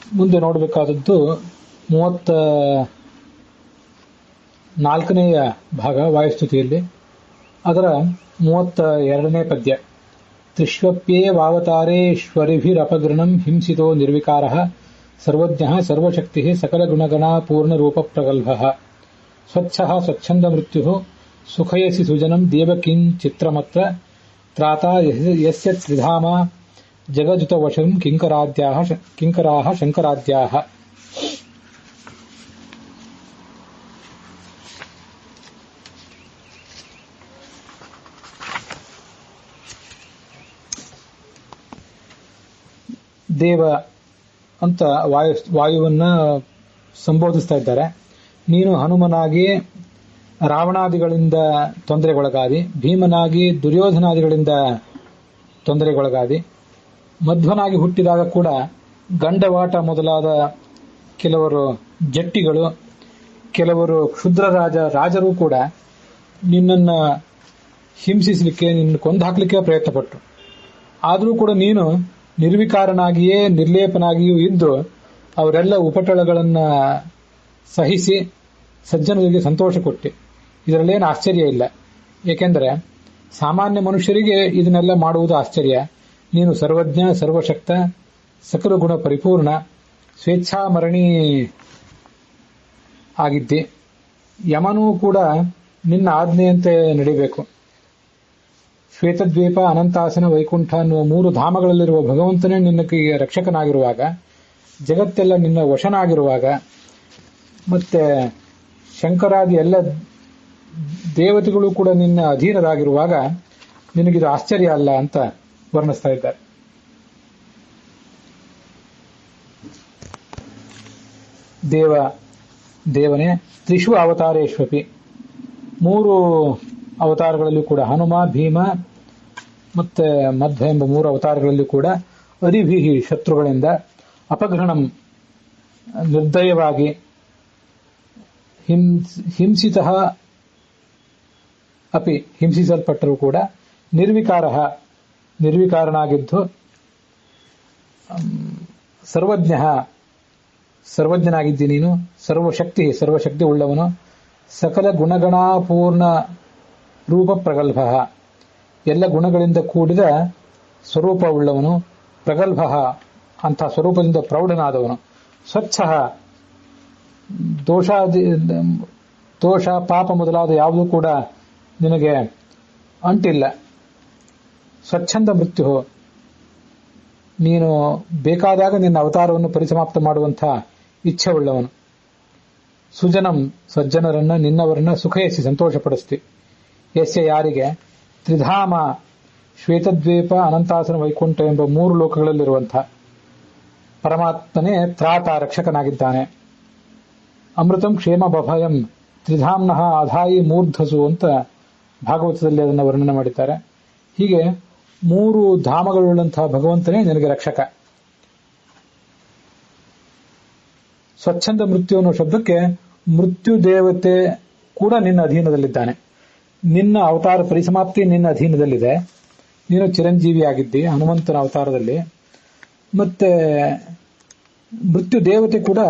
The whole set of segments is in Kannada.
ಮುಂದೆ ನೋಡಬೇಕಾದದ್ದು 34ನೆಯ ಭಾಗ ವಾಯುಸ್ತುತಿಯಲ್ಲಿ. ಅದರ 32ನೇ ಪದ್ಯ. ತ್ರಿಷ್ವಪ್ಯೇವಾವತಾರೇಶ್ವರಿಭಿರಪಗೃಣಂ ಹಿಂಸಿತೋ ನಿರ್ವಿಕಾರಃ ಸರ್ವಜ್ಞಃ ಸರ್ವಶಕ್ತಿಃ ಸಕಲಗುಣಗಣಾ ಪೂರ್ಣರೂಪಪ್ರಗಲ್ಭಃ ಸ್ವಚ್ಛಃ ಸ್ವಚ್ಛಂದಮೃತ್ಯುಃ ಸುಖಯಸಿ ಸುಜನಂ ದೇವಕಿಂಚಿತ್ರಮತ್ರ ತ್ರಾತಾ ಯಸ್ಯ ತ್ರಿಧಾಮ ಜಗದುತವಶಂ ಕಿಂಕರಾಃ ಶಂಕರಾದ್ಯಾಃ. ದೇವ ಅಂತ ವಾಯುವನ್ನ ಸಂಬೋಧಿಸ್ತಾ ಇದ್ದಾರೆ. ನೀನು ಹನುಮನಾಗಿ ರಾವಣಾದಿಗಳಿಂದ ತೊಂದರೆಗೊಳಗಾದಿ, ಭೀಮನಾಗಿ ದುರ್ಯೋಧನಾದಿಗಳಿಂದ ತೊಂದರೆಗೊಳಗಾದಿ, ಮಧ್ವನಾಗಿ ಹುಟ್ಟಿದಾಗ ಕೂಡ ಗಂಡವಾಟ ಮೊದಲಾದ ಕೆಲವರು ಜಟ್ಟಿಗಳು, ಕೆಲವರು ಕ್ಷುದ್ರ ರಾಜರು ಕೂಡ ನಿನ್ನನ್ನ ಹಿಂಸಿಸಲಿಕ್ಕೆ, ನಿನ್ನ ಕೊಂದಾಕ್ಲಿಕ್ಕೆ ಪ್ರಯತ್ನಪಟ್ಟರು. ಆದರೂ ಕೂಡ ನೀನು ನಿರ್ವಿಕಾರನಾಗಿಯೇ ನಿರ್ಲೇಪನಾಗಿಯೂ ಇದ್ದು ಅವರೆಲ್ಲ ಉಪಟಳಗಳನ್ನ ಸಹಿಸಿ ಸಜ್ಜನರಿಗೆ ಸಂತೋಷ ಕೊಟ್ಟೆ. ಇದರಲ್ಲೇನು ಆಶ್ಚರ್ಯ ಇಲ್ಲ. ಏಕೆಂದರೆ ಸಾಮಾನ್ಯ ಮನುಷ್ಯರಿಗೆ ಇದನ್ನೆಲ್ಲ ಮಾಡುವುದು ಆಶ್ಚರ್ಯ. ನೀನು ಸರ್ವಜ್ಞ, ಸರ್ವಶಕ್ತ, ಸಕಲ ಗುಣ ಪರಿಪೂರ್ಣ, ಸ್ವೇಚ್ಛಾಮರಣಿ ಆಗಿದ್ದಿ. ಯಮನೂ ಕೂಡ ನಿನ್ನ ಆಜ್ಞೆಯಂತೆ ನಡಿಬೇಕು. ಶ್ವೇತದ್ವೀಪ, ಅನಂತಾಸನ, ವೈಕುಂಠ ಅನ್ನುವ 3 ಧಾಮಗಳಲ್ಲಿರುವ ಭಗವಂತನೇ ನಿನ್ನ ರಕ್ಷಕನಾಗಿರುವಾಗ, ಜಗತ್ತೆಲ್ಲ ನಿನ್ನ ವಶನಾಗಿರುವಾಗ, ಮತ್ತೆ ಶಂಕರಾದಿ ಎಲ್ಲ ದೇವತೆಗಳು ಕೂಡ ನಿನ್ನ ಅಧೀನರಾಗಿರುವಾಗ ನಿನಗಿದು ಆಶ್ಚರ್ಯ ಅಲ್ಲ ಅಂತ ವರ್ಣಿಸ್ತಾ ಇದ್ದಾರೆ. ದೇವನೇ ತ್ರಿಷು ಅವತಾರೇಶ್ವಪಿ, 3 ಅವತಾರಗಳಲ್ಲಿ ಕೂಡ ಹನುಮ, ಭೀಮ ಮತ್ತೆ ಮಧ್ವ ಎಂಬ 3 ಅವತಾರಗಳಲ್ಲಿ ಕೂಡ ಅರಿಭೀಹಿ ಶತ್ರುಗಳಿಂದ, ಅಪಘ್ರಣಂ ನಿರ್ದಯವಾಗಿ, ಹಿಂಸಿತಃ ಅಪಿ ಹಿಂಸಿಸಲ್ಪಟ್ಟರೂ ಕೂಡ, ನಿರ್ವಿಕಾರನಾಗಿದ್ದು, ಸರ್ವಜ್ಞನಾಗಿದ್ದಿ ನೀನು, ಸರ್ವಶಕ್ತಿ ಉಳ್ಳವನು, ಸಕಲ ಗುಣಗಣಾಪೂರ್ಣ ರೂಪ ಪ್ರಗಲ್ಭ, ಎಲ್ಲ ಗುಣಗಳಿಂದ ಕೂಡಿದ ಸ್ವರೂಪವುಳ್ಳವನು, ಪ್ರಗಲ್ಭ ಅಂಥ ಸ್ವರೂಪದಿಂದ ಪ್ರೌಢನಾದವನು, ಸ್ವಚ್ಛ ದೋಷ ಪಾಪ ಮೊದಲಾದ ಯಾವುದೂ ಕೂಡ ನಿನಗೆ ಅಂಟಿಲ್ಲ, ಸ್ವಚ್ಛಂದ ಮೃತ್ಯು, ನೀನು ಬೇಕಾದಾಗ ನಿನ್ನ ಅವತಾರವನ್ನು ಪರಿಸಮಾಪ್ತ ಮಾಡುವಂಥ ಇಚ್ಛೆ ಉಳ್ಳವನು, ಸುಜನಂ ಸಜ್ಜನರನ್ನ ನಿನ್ನವರನ್ನ ಸುಖಯಸಿ ಸಂತೋಷಪಡಿಸ್ತಿ. ಯಸ್ಯ ಯಾರಿಗೆ ತ್ರಿಧಾಮ ಶ್ವೇತದ್ವೀಪ, ಅನಂತಾಸನ, ವೈಕುಂಠ ಎಂಬ 3 ಲೋಕಗಳಲ್ಲಿರುವಂಥ ಪರಮಾತ್ಮನೇ ತ್ರಾತ ರಕ್ಷಕನಾಗಿದ್ದಾನೆ. ಅಮೃತಂ ಕ್ಷೇಮ ಭಭಯಂ ತ್ರಿಧಾಮ್ನಃ ಅಧಾಯಿ ಮೂರ್ಧಸು ಅಂತ ಭಾಗವತದಲ್ಲಿ ಅದನ್ನು ವರ್ಣನೆ ಮಾಡಿದ್ದಾರೆ. ಹೀಗೆ 3 ಧಾಮಗಳುಳ್ಳಂತಹ ಭಗವಂತನೇ ನಿನಗೆ ರಕ್ಷಕ. ಸ್ವಚ್ಛಂದ ಮೃತ್ಯು ಅನ್ನೋ ಶಬ್ದಕ್ಕೆ ಮೃತ್ಯು ದೇವತೆ ಕೂಡ ನಿನ್ನ ಅಧೀನದಲ್ಲಿದ್ದಾನೆ. ನಿನ್ನ ಅವತಾರ ಪರಿಸಮಾಪ್ತಿ ನಿನ್ನ ಅಧೀನದಲ್ಲಿದೆ. ನೀನು ಚಿರಂಜೀವಿಯಾಗಿದ್ದಿ ಹನುಮಂತನ ಅವತಾರದಲ್ಲಿ. ಮತ್ತೆ ಮೃತ್ಯು ದೇವತೆ ಕೂಡ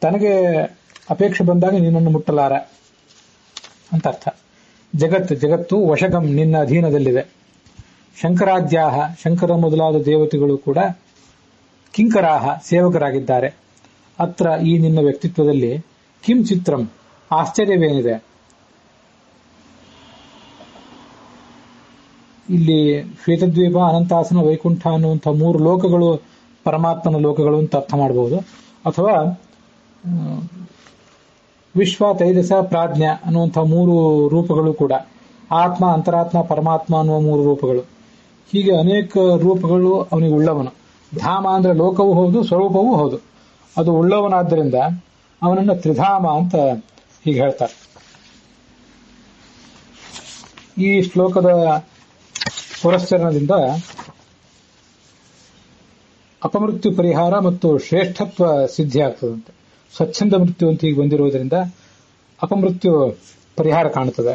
ತನಗೆ ಅಪೇಕ್ಷೆ ಬಂದಾಗ ನಿನ್ನನ್ನು ಮುಟ್ಟಲಾರ ಅಂತ ಅರ್ಥ. ಜಗತ್ತು ವಶಗಂ ನಿನ್ನ ಅಧೀನದಲ್ಲಿದೆ. ಶಂಕರಾದ್ಯಾಹ ಶಂಕರ ಮೊದಲಾದ ದೇವತೆಗಳು ಕೂಡ ಕಿಂಕರಾಹ ಸೇವಕರಾಗಿದ್ದಾರೆ. ಅತ್ರ ಈ ನಿನ್ನ ವ್ಯಕ್ತಿತ್ವದಲ್ಲಿ ಕಿಂ ಚಿತ್ರಂ ಆಶ್ಚರ್ಯವೇನಿದೆ. ಇಲ್ಲಿ ಶ್ವೇತದ್ವೀಪ, ಅನಂತಾಸನ, ವೈಕುಂಠ ಅನ್ನುವಂಥ 3 ಲೋಕಗಳು ಪರಮಾತ್ಮನ ಲೋಕಗಳು ಅಂತ ಅರ್ಥ ಮಾಡಬಹುದು. ಅಥವಾ ವಿಶ್ವ, ತೈಜಸ, ಪ್ರಾಜ್ಞ ಅನ್ನುವಂಥ 3 ರೂಪಗಳು ಕೂಡ, ಆತ್ಮ, ಅಂತರಾತ್ಮ, ಪರಮಾತ್ಮ ಅನ್ನುವ 3 ರೂಪಗಳು, ಹೀಗೆ ಅನೇಕ ರೂಪಗಳು ಅವನಿಗೆ ಉಳ್ಳವನು. ಧಾಮ ಅಂದ್ರೆ ಲೋಕವೂ ಹೌದು, ಸ್ವರೂಪವೂ ಹೌದು. ಅದು ಉಳ್ಳವನಾದ್ದರಿಂದ ಅವನನ್ನ ತ್ರಿಧಾಮ ಅಂತ ಹೀಗೆ ಹೇಳ್ತಾರೆ. ಈ ಶ್ಲೋಕದ ಪುರಸ್ಚರಣದಿಂದ ಅಪಮೃತ್ಯು ಪರಿಹಾರ ಮತ್ತು ಶ್ರೇಷ್ಠತ್ವ ಸಿದ್ಧಿ ಆಗ್ತದಂತೆ. ಸ್ವಚ್ಛಂದ ಮೃತ್ಯು ಅಂತ ಹೀಗೆ ಬಂದಿರುವುದರಿಂದ ಅಪಮೃತ್ಯು ಪರಿಹಾರ ಕಾಣುತ್ತದೆ.